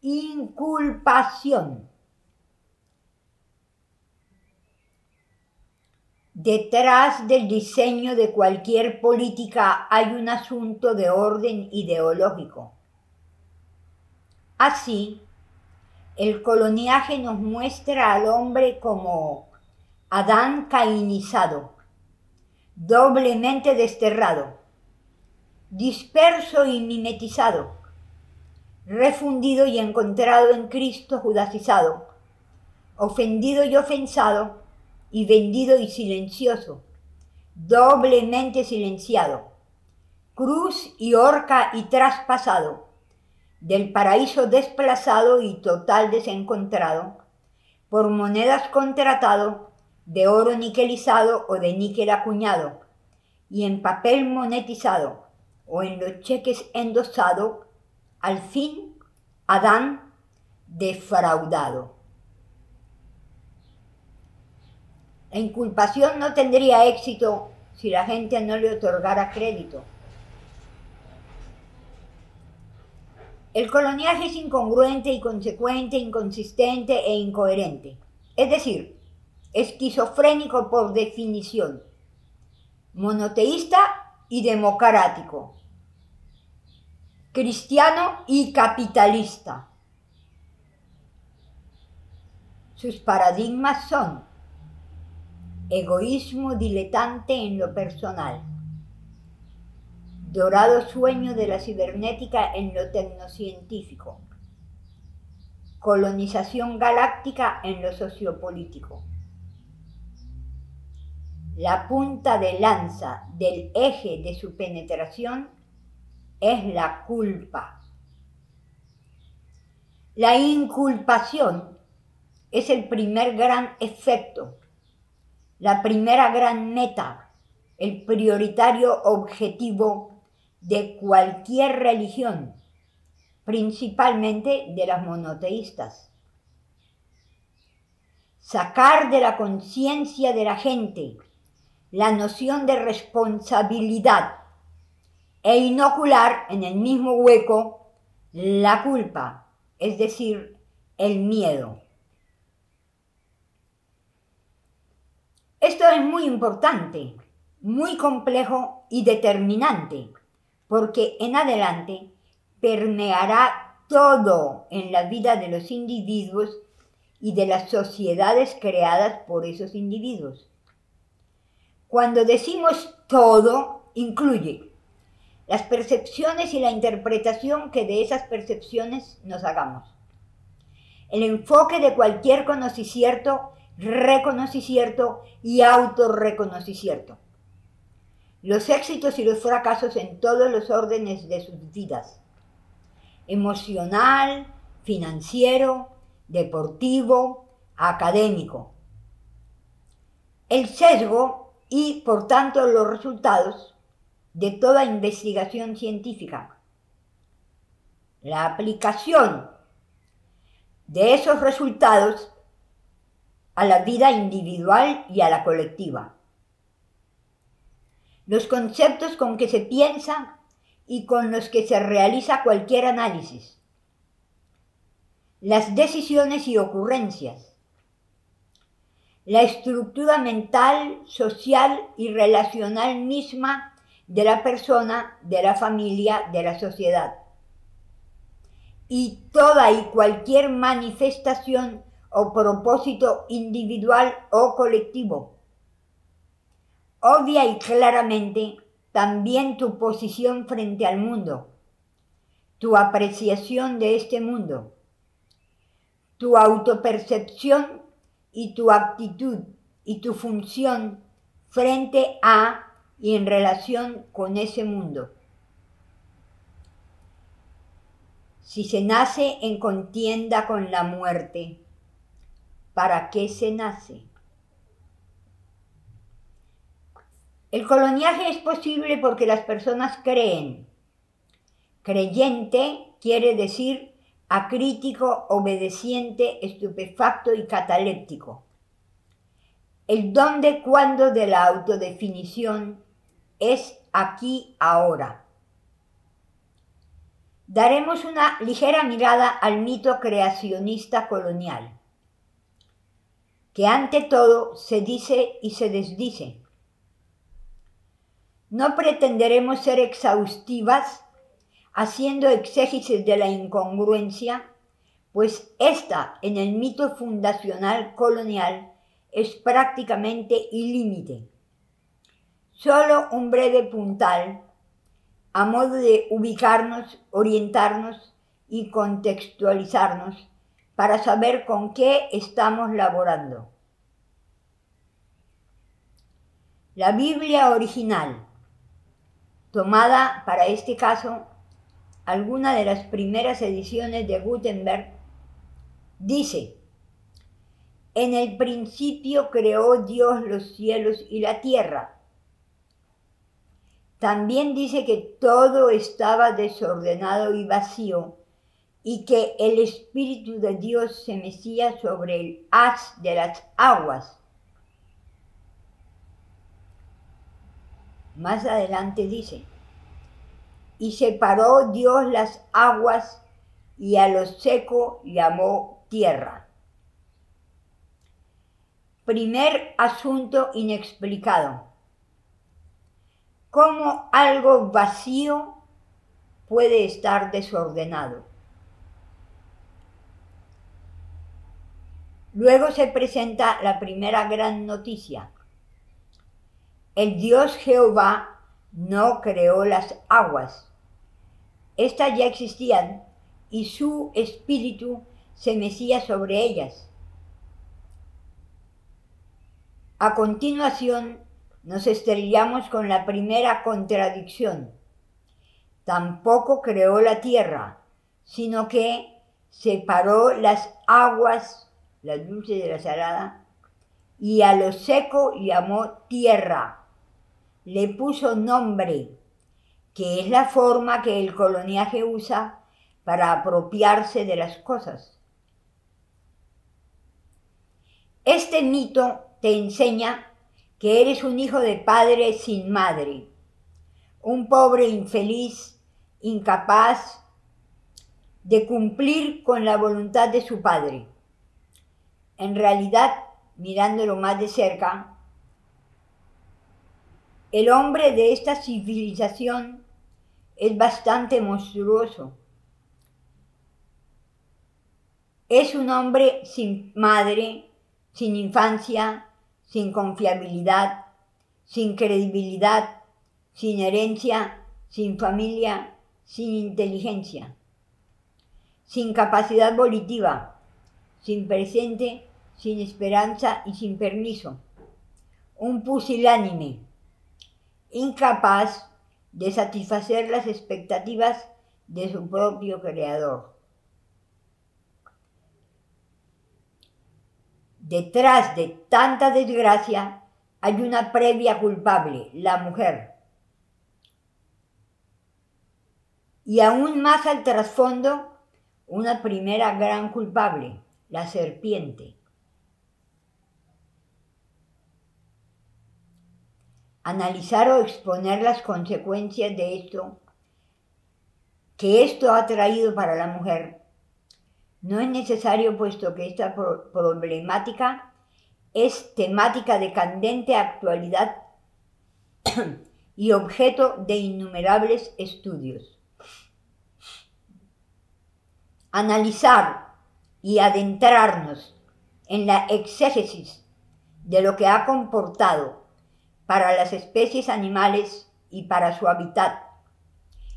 Inculpación. Detrás del diseño de cualquier política hay un asunto de orden ideológico. Así, el coloniaje nos muestra al hombre como Adán cainizado, doblemente desterrado, disperso y mimetizado, refundido y encontrado en Cristo judacizado, ofendido y ofensado, y vendido y silencioso, doblemente silenciado, cruz y horca y traspasado, del paraíso desplazado y total desencontrado, por monedas contratado, de oro niquelizado o de níquel acuñado, y en papel monetizado, o en los cheques endosado, al fin, Adán defraudado. La inculpación no tendría éxito si la gente no le otorgara crédito. El coloniaje es incongruente, inconsecuente, inconsistente e incoherente. Es decir, esquizofrénico por definición, monoteísta y democrático, cristiano y capitalista. Sus paradigmas son egoísmo diletante en lo personal, dorado sueño de la cibernética en lo tecnocientífico, colonización galáctica en lo sociopolítico. La punta de lanza del eje de su penetración es la culpa. La inculpación es el primer gran efecto, la primera gran meta, el prioritario objetivo de cualquier religión, principalmente de las monoteístas. Sacar de la conciencia de la gente la noción de responsabilidad e inocular en el mismo hueco la culpa, es decir, el miedo. Esto es muy importante, muy complejo y determinante, porque en adelante permeará todo en la vida de los individuos y de las sociedades creadas por esos individuos. Cuando decimos todo, incluye las percepciones y la interpretación que de esas percepciones nos hagamos. El enfoque de cualquier conocicierto, reconocicierto y autorreconocicierto. Los éxitos y los fracasos en todos los órdenes de sus vidas. Emocional, financiero, deportivo, académico. El sesgo y, por tanto, los resultados de toda investigación científica. La aplicación de esos resultados a la vida individual y a la colectiva. Los conceptos con que se piensa y con los que se realiza cualquier análisis. Las decisiones y ocurrencias. La estructura mental, social y relacional misma de la persona, de la familia, de la sociedad. Y toda y cualquier manifestación o propósito individual o colectivo. Obvia y claramente también tu posición frente al mundo, tu apreciación de este mundo, tu autopercepción y tu actitud y tu función frente a y en relación con ese mundo. Si se nace en contienda con la muerte, ¿para qué se nace? El coloniaje es posible porque las personas creen. Creyente quiere decir acrítico, obedeciente, estupefacto y cataléptico. El dónde, cuándo de la autodefinición es aquí, ahora. daremos una ligera mirada al mito creacionista colonial, que ante todo se dice y se desdice. No pretenderemos ser exhaustivas haciendo exégesis de la incongruencia, pues esta en el mito fundacional colonial es prácticamente ilímite. Solo un breve puntal a modo de ubicarnos, orientarnos y contextualizarnos para saber con qué estamos laborando. La Biblia original, tomada para este caso alguna de las primeras ediciones de Gutenberg, dice: en el principio creó Dios los cielos y la tierra. También dice que todo estaba desordenado y vacío y que el Espíritu de Dios se mecía sobre el haz de las aguas. Más adelante dice: y separó Dios las aguas y a lo seco llamó tierra. Primer asunto inexplicado: ¿cómo algo vacío puede estar desordenado? Luego se presenta la primera gran noticia. El Dios Jehová no creó las aguas. Estas ya existían y su espíritu se mecía sobre ellas. A continuación, nos estrellamos con la primera contradicción. Tampoco creó la tierra, sino que separó las aguas, la dulce de la salada, y a lo seco llamó tierra. Le puso nombre, que es la forma que el coloniaje usa para apropiarse de las cosas. Este mito te enseña que eres un hijo de padre sin madre, un pobre infeliz, incapaz de cumplir con la voluntad de su padre. En realidad, mirándolo más de cerca, el hombre de esta civilización es bastante monstruoso. Es un hombre sin madre, sin infancia, sin confiabilidad, sin credibilidad, sin herencia, sin familia, sin inteligencia, sin capacidad volitiva, sin presente, sin esperanza y sin permiso. Un pusilánime, incapaz de satisfacer las expectativas de su propio creador. Detrás de tanta desgracia hay una previa culpable, la mujer. Y aún más al trasfondo, una primera gran culpable, la serpiente. Analizar o exponer las consecuencias de esto, que esto ha traído para la mujer, no es necesario, puesto que esta problemática es temática de candente actualidad y objeto de innumerables estudios. Analizar y adentrarnos en la exégesis de lo que ha comportado para las especies animales y para su hábitat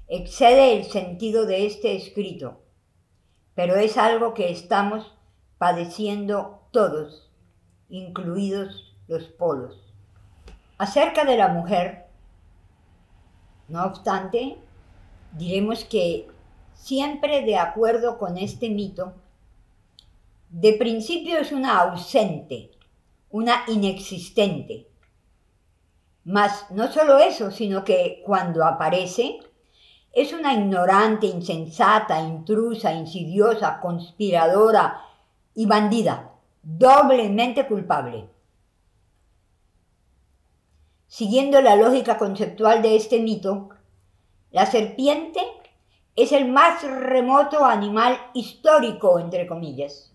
excede el sentido de este escrito, pero es algo que estamos padeciendo todos, incluidos los polos. Acerca de la mujer, no obstante, diremos que, siempre de acuerdo con este mito, de principio es una ausente, una inexistente. Mas no solo eso, sino que cuando aparece, es una ignorante, insensata, intrusa, insidiosa, conspiradora y bandida, doblemente culpable. Siguiendo la lógica conceptual de este mito, la serpiente es el más remoto animal histórico, entre comillas,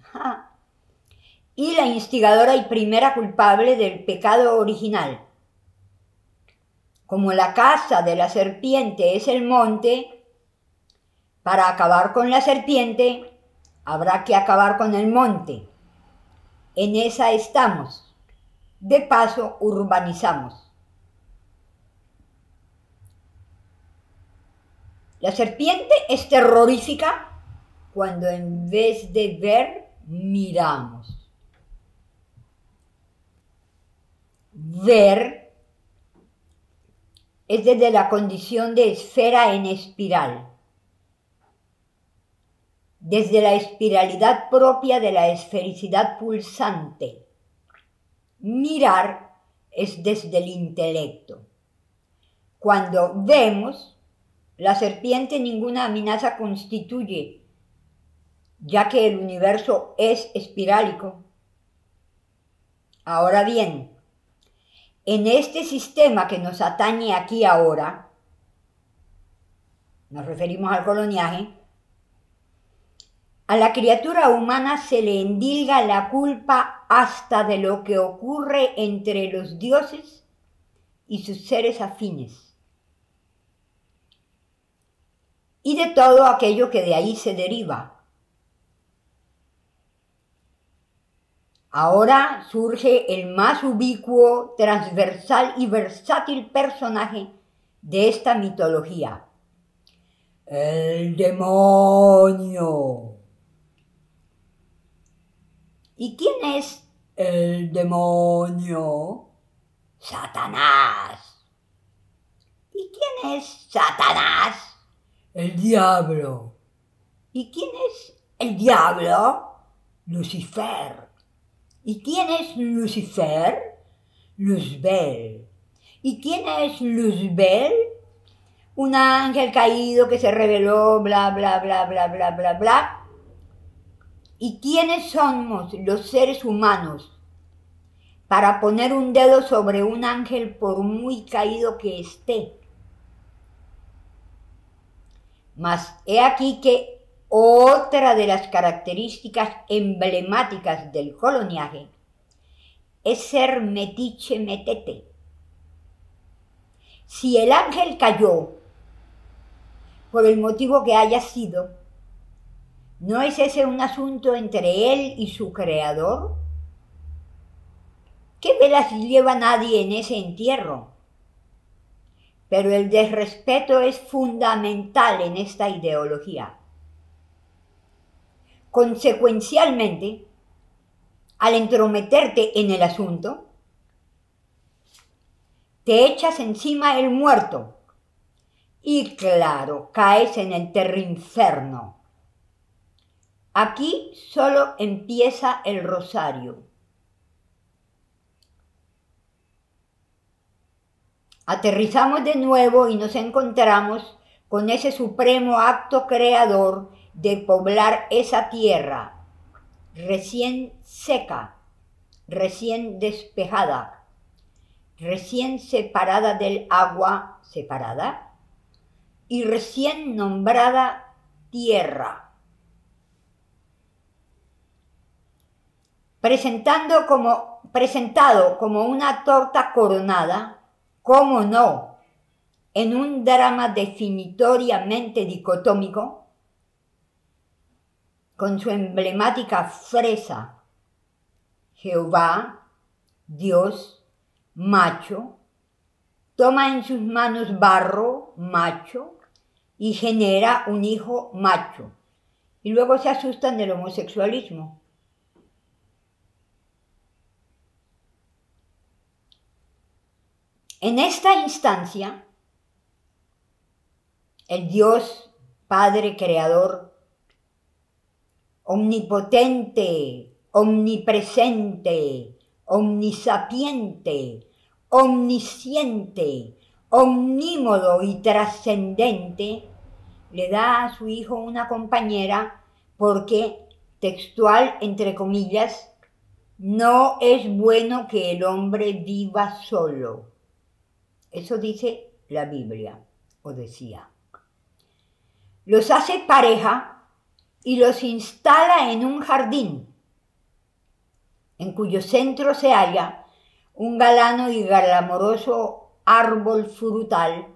y la instigadora y primera culpable del pecado original. Como la casa de la serpiente es el monte, para acabar con la serpiente habrá que acabar con el monte. En esa estamos. De paso, urbanizamos. La serpiente es terrorífica cuando en vez de ver, miramos. Ver es desde la condición de esfera en espiral, desde la espiralidad propia de la esfericidad pulsante. Mirar es desde el intelecto. Cuando vemos, la serpiente ninguna amenaza constituye, ya que el universo es espirálico. Ahora bien, en este sistema que nos atañe aquí ahora, nos referimos al coloniaje, a la criatura humana se le endilga la culpa hasta de lo que ocurre entre los dioses y sus seres afines, y de todo aquello que de ahí se deriva. Ahora surge el más ubicuo, transversal y versátil personaje de esta mitología: el demonio. ¿Y quién es el demonio? Satanás. ¿Y quién es Satanás? El diablo. ¿Y quién es el diablo? Lucifer. ¿Y quién es Lucifer? Luzbel. ¿Y quién es Luzbel? Un ángel caído que se rebeló, bla, bla, bla, bla, bla, bla, bla. ¿Y quiénes somos los seres humanos para poner un dedo sobre un ángel por muy caído que esté? Mas he aquí que otra de las características emblemáticas del coloniaje es ser metiche metete. Si el ángel cayó, por el motivo que haya sido, ¿no es ese un asunto entre él y su creador? ¿Qué velas lleva nadie en ese entierro? Pero el desrespeto es fundamental en esta ideología. Consecuencialmente, al entrometerte en el asunto, te echas encima el muerto y, claro, caes en el terrinferno. Aquí solo empieza el rosario. Aterrizamos de nuevo y nos encontramos con ese supremo acto creador de poblar esa tierra recién seca, recién despejada, recién separada del agua separada y recién nombrada tierra. Presentado como una torta coronada, ¿cómo no?, en un drama definitoriamente dicotómico, con su emblemática fresa: Jehová, Dios, macho, toma en sus manos barro, macho, y genera un hijo macho. Y luego se asustan del homosexualismo. En esta instancia, el Dios Padre Creador, omnipotente, omnipresente, omnisapiente, omnisciente, omnímodo y trascendente, le da a su hijo una compañera porque, textual entre comillas, no es bueno que el hombre viva solo. Eso dice la Biblia, o decía. los hace pareja y los instala en un jardín, en cuyo centro se halla un galano y glamoroso árbol frutal,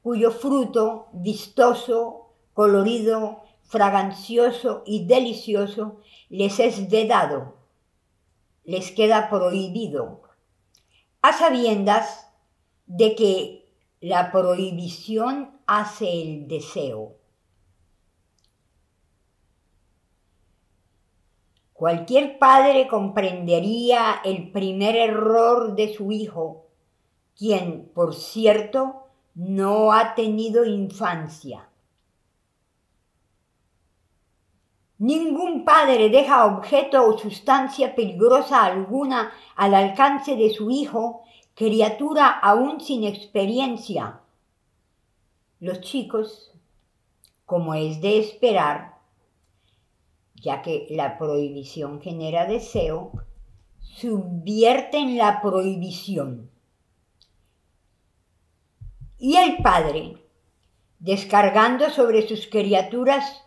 cuyo fruto vistoso, colorido, fragancioso y delicioso les es vedado, les queda prohibido, a sabiendas de que la prohibición hace el deseo. Cualquier padre comprendería el primer error de su hijo, quien, por cierto, no ha tenido infancia. Ningún padre deja objeto o sustancia peligrosa alguna al alcance de su hijo, criatura aún sin experiencia. Los chicos, como es de esperar, ya que la prohibición genera deseo, subvierten la prohibición. Y el padre, descargando sobre sus criaturas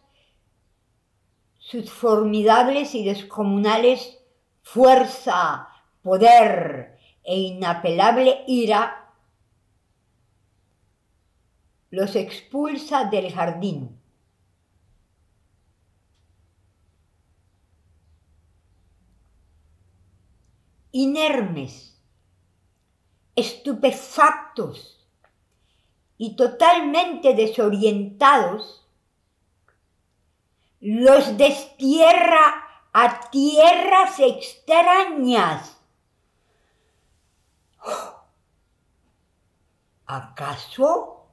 sus formidables y descomunales fuerza, poder e inapelable ira, los expulsa del jardín. Inermes, estupefactos y totalmente desorientados, los destierra a tierras extrañas. ¿Acaso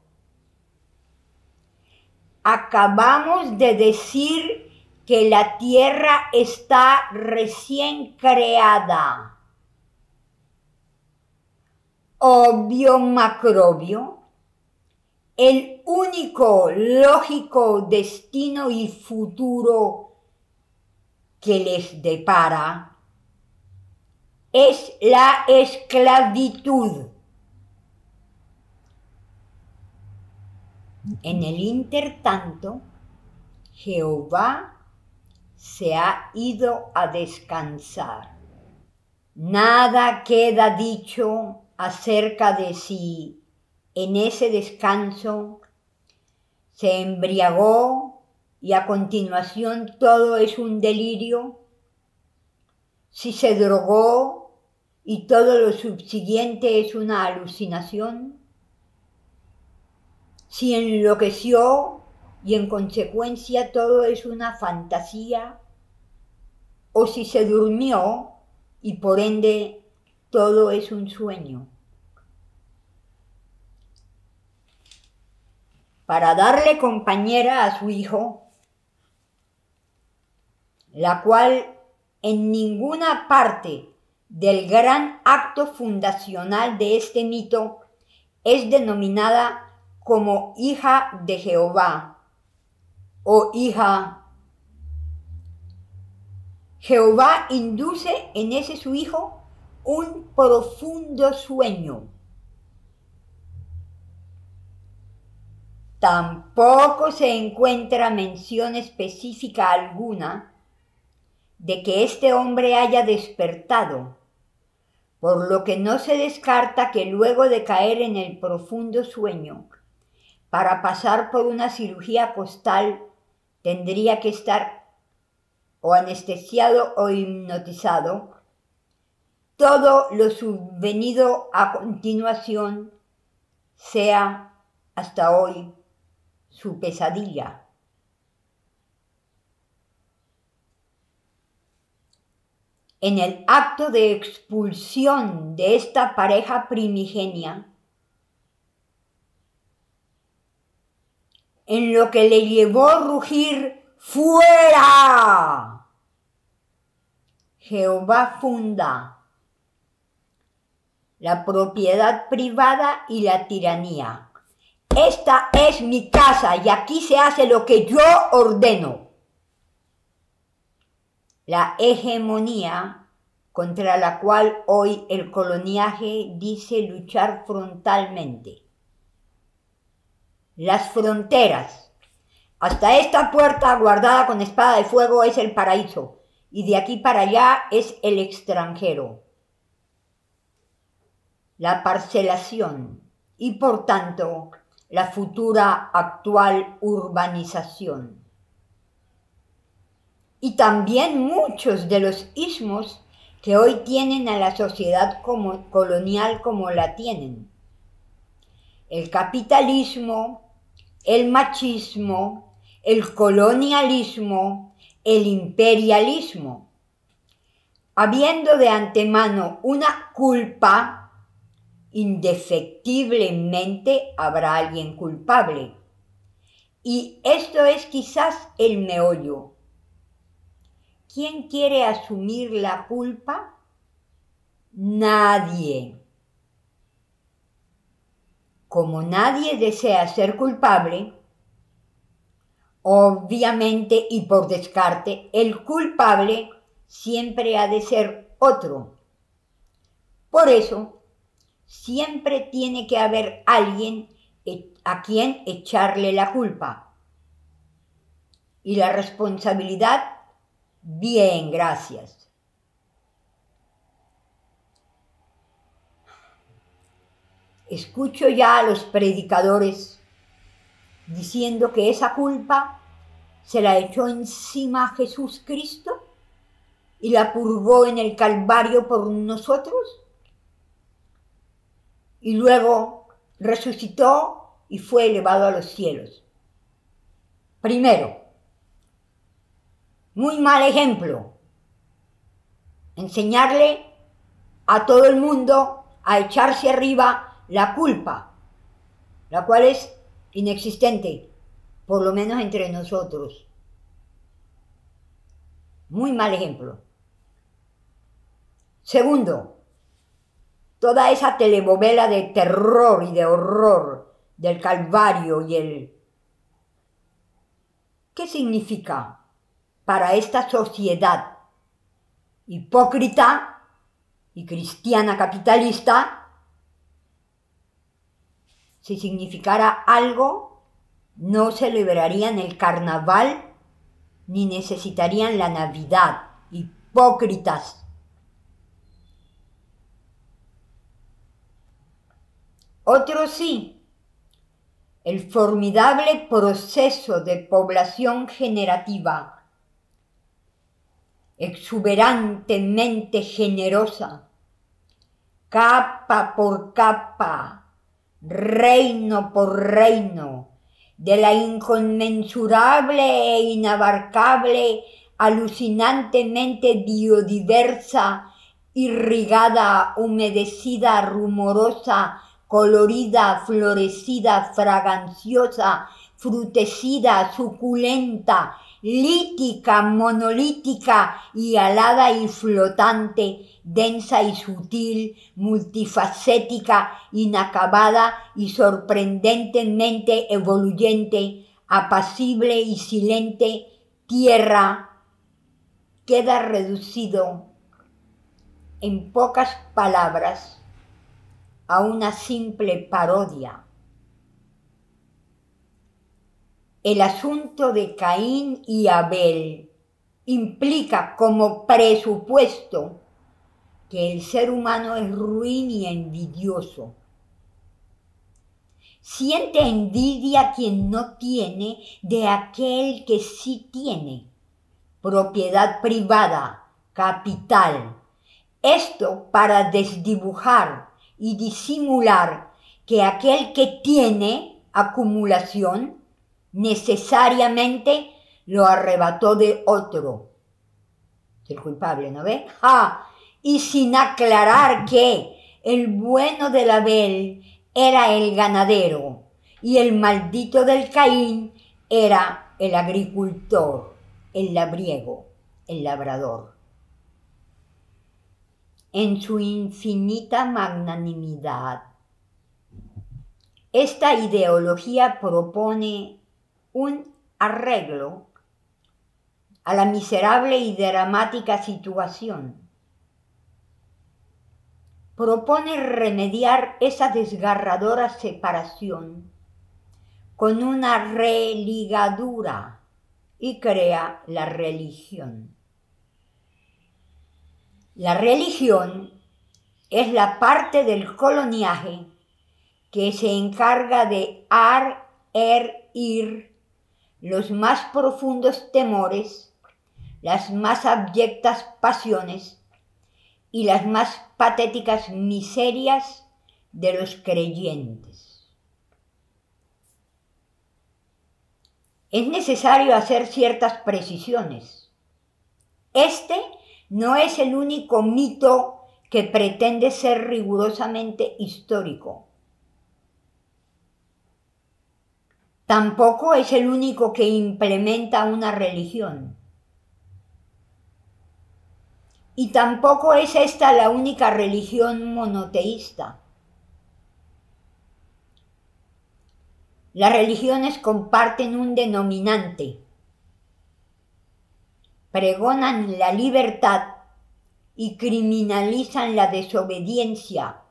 acabamos de decir que la tierra está recién creada? Obvio macrobio, el único lógico destino y futuro que les depara es la esclavitud. En el intertanto, Jehová se ha ido a descansar. Nada queda dicho acerca de si en ese descanso se embriagó y a continuación todo es un delirio, si se drogó y todo lo subsiguiente es una alucinación, si enloqueció y en consecuencia todo es una fantasía, o si se durmió y por ende todo es un sueño. Para darle compañera a su hijo, la cual en ninguna parte del gran acto fundacional de este mito es denominada como hija de Jehová o hija. Jehová induce en ese su hijo un profundo sueño. Tampoco se encuentra mención específica alguna de que este hombre haya despertado, por lo que no se descarta que luego de caer en el profundo sueño, para pasar por una cirugía costal, tendría que estar o anestesiado o hipnotizado. Todo lo subvenido a continuación sea hasta hoy su pesadilla. En el acto de expulsión de esta pareja primigenia, en lo que le llevó a rugir ¡fuera!, Jehová funda la propiedad privada y la tiranía. Esta es mi casa y aquí se hace lo que yo ordeno. La hegemonía contra la cual hoy el coloniaje dice luchar frontalmente. Las fronteras Hasta esta puerta guardada con espada de fuego es el paraíso, y de aquí para allá es el extranjero. La parcelación y por tanto la futura actual urbanización. Y también muchos de los ismos que hoy tienen a la sociedad colonial como la tienen. El capitalismo, el machismo, el colonialismo, el imperialismo. Habiendo de antemano una culpa, indefectiblemente habrá alguien culpable. Y esto es quizás el meollo. ¿Quién quiere asumir la culpa? Nadie. Como nadie desea ser culpable, obviamente y por descarte, el culpable siempre ha de ser otro. Por eso, siempre tiene que haber alguien a quien echarle la culpa. Y la responsabilidad, bien, gracias. Escucho ya a los predicadores diciendo que esa culpa se la echó encima a Jesús Cristo y la purgó en el Calvario por nosotros. Y luego resucitó y fue elevado a los cielos. Primero, muy mal ejemplo, enseñarle a todo el mundo a echarse arriba la culpa, la cual es inexistente, por lo menos entre nosotros. Muy mal ejemplo. Segundo, toda esa telenovela de terror y de horror del Calvario y el... ¿Qué significa para esta sociedad hipócrita y cristiana capitalista? Si significara algo, no celebrarían el carnaval ni necesitarían la Navidad. Hipócritas. Otro sí, el formidable proceso de población generativa, exuberantemente generosa, capa por capa, reino por reino, de la inconmensurable e inabarcable, alucinantemente biodiversa, irrigada, humedecida, rumorosa, colorida, florecida, fraganciosa, frutecida, suculenta, lítica, monolítica y alada y flotante, densa y sutil, multifacética, inacabada y sorprendentemente evoluyente, apacible y silente, tierra, queda reducido, en pocas palabras, a una simple parodia. El asunto de Caín y Abel implica como presupuesto que el ser humano es ruin y envidioso. Siente envidia quien no tiene de aquel que sí tiene. Propiedad privada, capital. Esto para desdibujar y disimular que aquel que tiene acumulación necesariamente lo arrebató de otro. Es el culpable, ¿no ve? Y sin aclarar que el bueno del Abel era el ganadero y el maldito del Caín era el agricultor, el labriego, el labrador. En su infinita magnanimidad, esta ideología propone un arreglo a la miserable y dramática situación. Propone remediar esa desgarradora separación con una religadura y crea la religión. La religión es la parte del coloniaje que se encarga de ir los más profundos temores, las más abyectas pasiones y las más patéticas miserias de los creyentes. Es necesario hacer ciertas precisiones. Este no es el único mito que pretende ser rigurosamente histórico. Tampoco es el único que implementa una religión. Y tampoco es esta la única religión monoteísta. Las religiones comparten un denominante. Pregonan la libertad y criminalizan la desobediencia.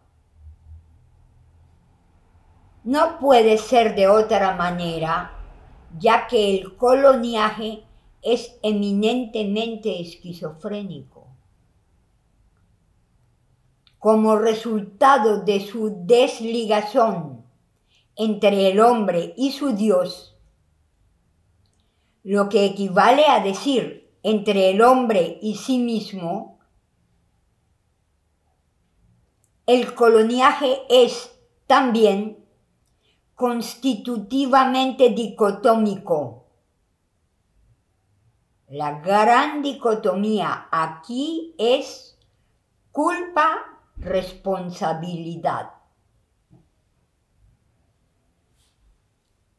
No puede ser de otra manera, ya que el coloniaje es eminentemente esquizofrénico. Como resultado de su desligación entre el hombre y su Dios, lo que equivale a decir entre el hombre y sí mismo, el coloniaje es también constitutivamente dicotómico. La gran dicotomía aquí es culpa-responsabilidad.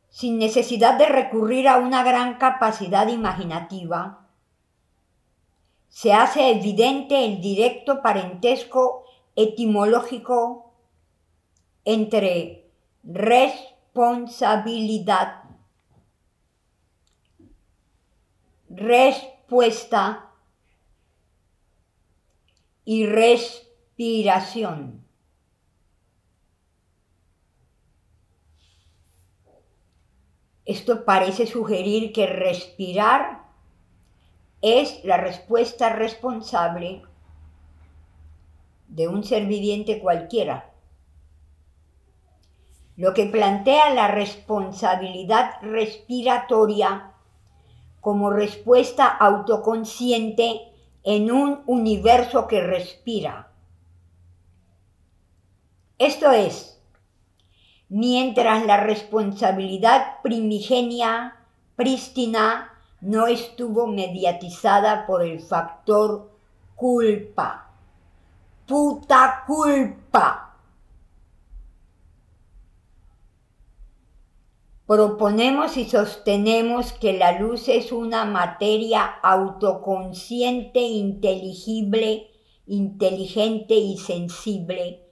Sin necesidad de recurrir a una gran capacidad imaginativa, se hace evidente el directo parentesco etimológico entre responsabilidad, respuesta y respiración. Esto parece sugerir que respirar es la respuesta responsable de un ser viviente cualquiera. Lo que plantea la responsabilidad respiratoria como respuesta autoconsciente en un universo que respira. Esto es, mientras la responsabilidad primigenia, prístina, no estuvo mediatizada por el factor culpa. ¡Puta culpa! Proponemos y sostenemos que la luz es una materia autoconsciente, inteligible, inteligente y sensible,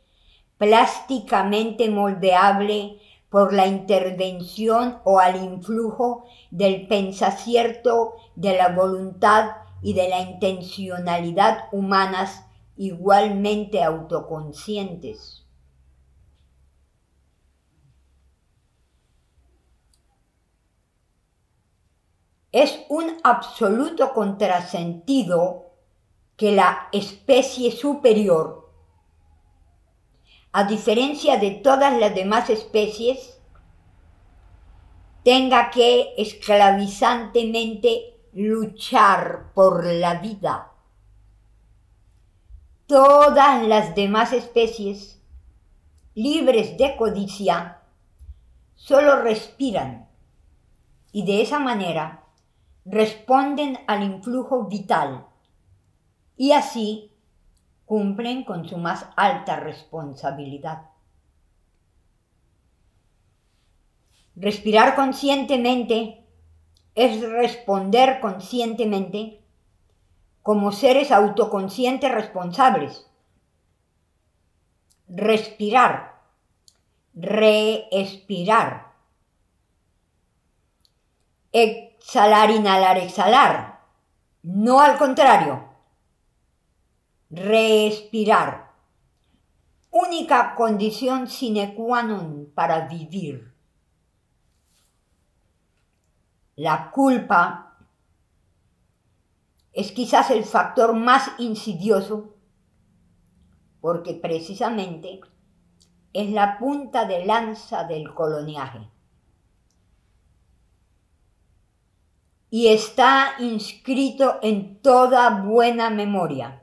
plásticamente moldeable por la intervención o al influjo del pensacierto, de la voluntad y de la intencionalidad humanas igualmente autoconscientes. Es un absoluto contrasentido que la especie superior, a diferencia de todas las demás especies, tenga que esclavizantemente luchar por la vida. Todas las demás especies, libres de codicia, solo respiran y de esa manera responden al influjo vital y así cumplen con su más alta responsabilidad. Respirar conscientemente es responder conscientemente como seres autoconscientes responsables. Respirar, respirar. Exhalar, inhalar, exhalar. No al contrario. Respirar. Única condición sine qua non para vivir. La culpa es quizás el factor más insidioso porque precisamente es la punta de lanza del coloniaje. Y está inscrito en toda buena memoria.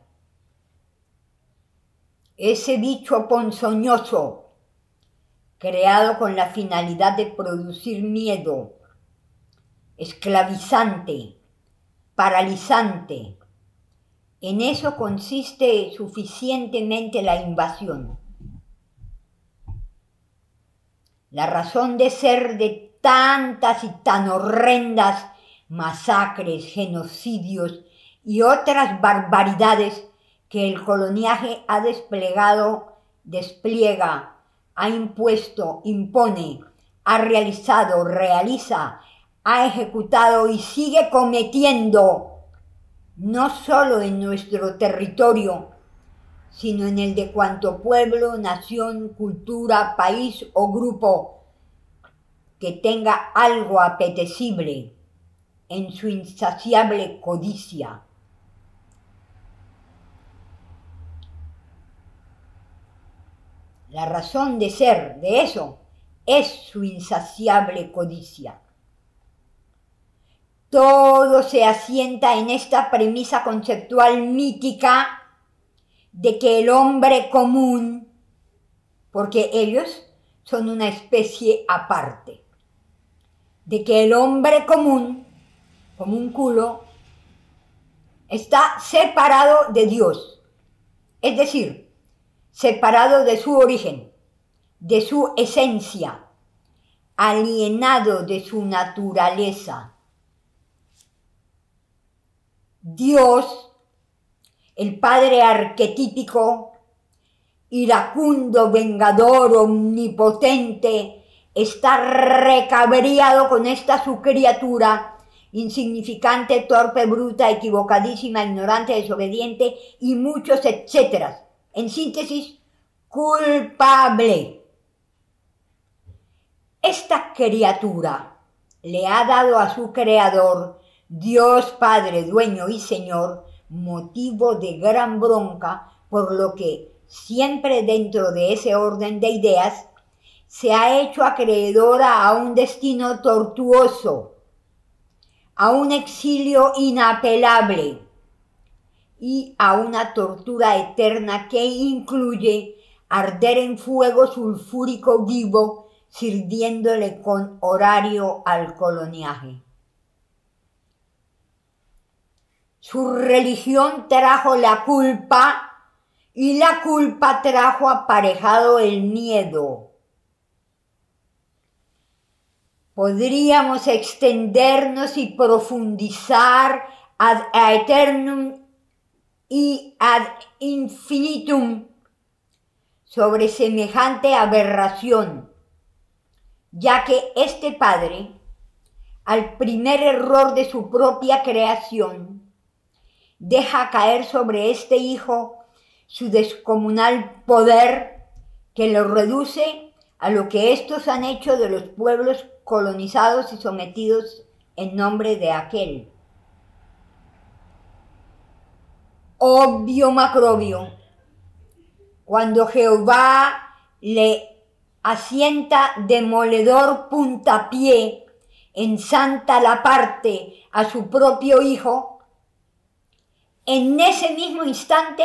Ese bicho ponzoñoso, creado con la finalidad de producir miedo, esclavizante, paralizante. En eso consiste suficientemente la invasión. La razón de ser de tantas y tan horrendas masacres, genocidios y otras barbaridades que el coloniaje ha despliega, ha impuesto, impone, ha realizado, realiza, ha ejecutado y sigue cometiendo, no solo en nuestro territorio, sino en el de cuanto pueblo, nación, cultura, país o grupo que tenga algo apetecible en su insaciable codicia. La razón de ser de eso es su insaciable codicia. Todo se asienta en esta premisa conceptual mítica de que el hombre común, porque ellos son una especie aparte, de que el hombre común, como un culo, está separado de Dios, es decir, separado de su origen, de su esencia, alienado de su naturaleza. Dios, el Padre arquetípico, iracundo, vengador, omnipotente, está recabriado con esta su criatura, insignificante, torpe, bruta, equivocadísima, ignorante, desobediente y muchos etcétera. En síntesis, culpable. Esta criatura le ha dado a su creador, Dios Padre, dueño y Señor, motivo de gran bronca, por lo que siempre dentro de ese orden de ideas se ha hecho acreedora a un destino tortuoso, a un exilio inapelable y a una tortura eterna que incluye arder en fuego sulfúrico vivo, sirviéndole con horario al coloniaje. Su religión trajo la culpa y la culpa trajo aparejado el miedo. Podríamos extendernos y profundizar ad aeternum y ad infinitum sobre semejante aberración, ya que este padre, al primer error de su propia creación, deja caer sobre este hijo su descomunal poder que lo reduce a lo que estos han hecho de los pueblos colonizados y sometidos en nombre de aquel. Obvio Macrobio, cuando Jehová le asienta demoledor puntapié en santa la parte a su propio hijo, en ese mismo instante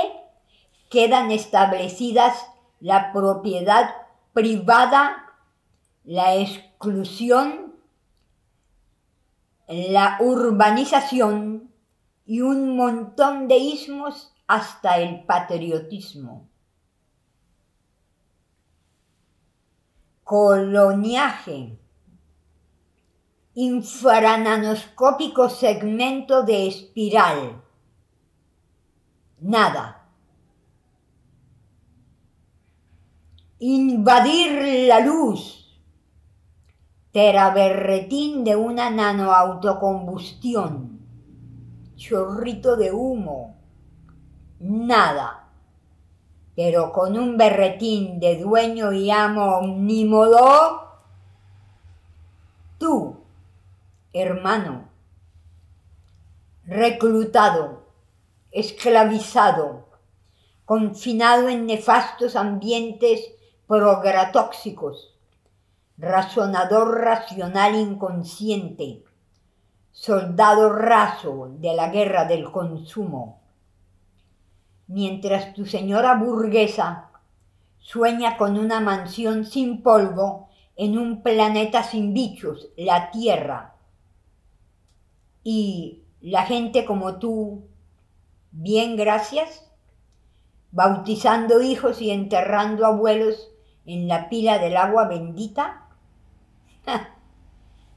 quedan establecidas la propiedad privada, la exclusión, la urbanización y un montón de ismos hasta el patriotismo. Coloniaje, infrananoscópico segmento de espiral. Nada. Invadir la luz. Teraberretín de una nanoautocombustión. Chorrito de humo. Nada. Pero con un berretín de dueño y amo omnímodo, tú, hermano, reclutado, esclavizado, confinado en nefastos ambientes progratóxicos, razonador racional inconsciente, soldado raso de la guerra del consumo. Mientras tu señora burguesa sueña con una mansión sin polvo en un planeta sin bichos, la Tierra. Y la gente como tú, bien, gracias, bautizando hijos y enterrando abuelos en la pila del agua bendita.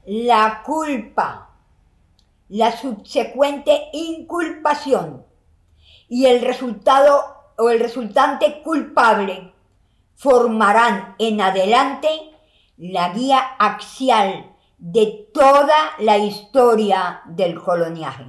La culpa, la subsecuente inculpación y el resultado o el resultante culpable formarán en adelante la guía axial de toda la historia del coloniaje.